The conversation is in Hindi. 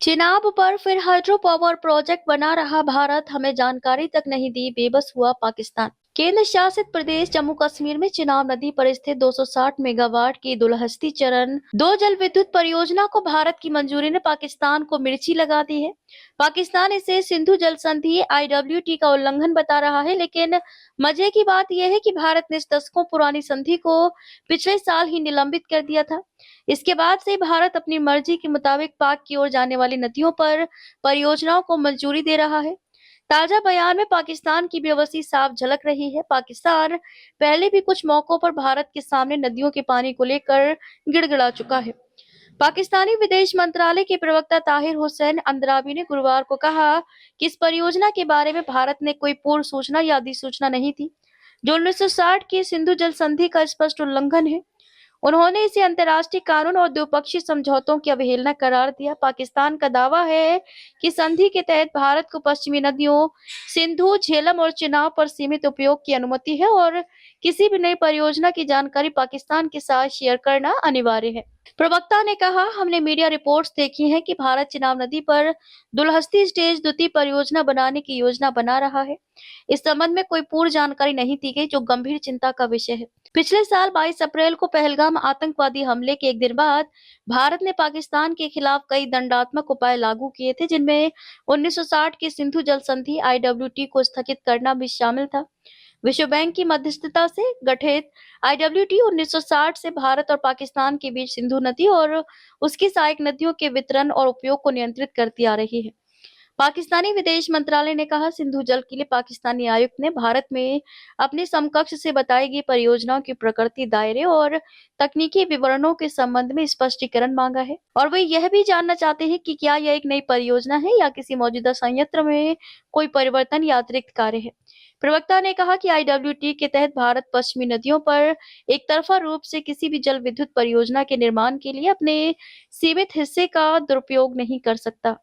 चिनाब पर फिर हाइड्रो पावर प्रोजेक्ट बना रहा भारत, हमें जानकारी तक नहीं दी, बेबस हुआ पाकिस्तान। केंद्र शासित प्रदेश जम्मू कश्मीर में चिनाब नदी पर स्थित 260 मेगावाट की दुलहस्ती चरण 2 जल विद्युत परियोजना को भारत की मंजूरी ने पाकिस्तान को मिर्ची लगा दी है। पाकिस्तान इसे सिंधु जल संधि IWT का उल्लंघन बता रहा है, लेकिन मजे की बात यह है कि भारत ने इस दशकों पुरानी संधि को पिछले साल ही निलंबित कर दिया था। इसके बाद से भारत अपनी मर्जी के मुताबिक पाक की ओर जाने वाली नदियों पर परियोजनाओं को मंजूरी दे रहा है। ताजा बयान में पाकिस्तान की बेबसी साफ झलक रही है। पाकिस्तान पहले भी कुछ मौकों पर भारत के सामने नदियों के पानी को लेकर गिड़गिड़ा चुका है। पाकिस्तानी विदेश मंत्रालय के प्रवक्ता ताहिर हुसैन अंद्राबी ने गुरुवार को कहा कि इस परियोजना के बारे में भारत ने कोई पूर्व सूचना या अधिसूचना नहीं थी, जो 1960 की सिंधु जल संधि का स्पष्ट उल्लंघन है। उन्होंने इसे अंतर्राष्ट्रीय कानून और द्विपक्षीय समझौतों की अवहेलना करार दिया। पाकिस्तान का दावा है कि संधि के तहत भारत को पश्चिमी नदियों सिंधु, झेलम और चिनाब पर सीमित उपयोग की अनुमति है और किसी भी नई परियोजना की जानकारी पाकिस्तान के साथ शेयर करना अनिवार्य है। प्रवक्ता ने कहा, हमने मीडिया रिपोर्ट्स देखी हैं कि भारत चिनाब नदी पर दुलहस्ती स्टेज द्वितीय परियोजना बनाने की योजना बना रहा है। इस संबंध में कोई पूर्व जानकारी नहीं दी गई, जो गंभीर चिंता का विषय है। पिछले साल 22 अप्रैल को पहलगाम आतंकवादी हमले के एक दिन बाद भारत ने पाकिस्तान के खिलाफ कई दंडात्मक उपाय लागू किए थे, जिनमें 1960 की सिंधु जल संधि IWT को स्थगित करना भी शामिल था। विश्व बैंक की मध्यस्थता से गठित IWT 1960 से भारत और पाकिस्तान के बीच सिंधु नदी और उसकी सहायक नदियों के वितरण और उपयोग को नियंत्रित करती आ रही है। पाकिस्तानी विदेश मंत्रालय ने कहा, सिंधु जल के लिए पाकिस्तानी आयुक्त ने भारत में अपने समकक्ष से बताई गई परियोजनाओं की प्रकृति, दायरे और तकनीकी विवरणों के संबंध में स्पष्टीकरण मांगा है और वे यह भी जानना चाहते हैं कि क्या यह एक नई परियोजना है या किसी मौजूदा संयंत्र में कोई परिवर्तन या अतिरिक्त कार्य है। प्रवक्ता ने कहा कि IWT के तहत भारत पश्चिमी नदियों पर एक तरफा रूप से किसी भी जल विद्युत परियोजना के निर्माण के लिए अपने सीमित हिस्से का दुरुपयोग नहीं कर सकता।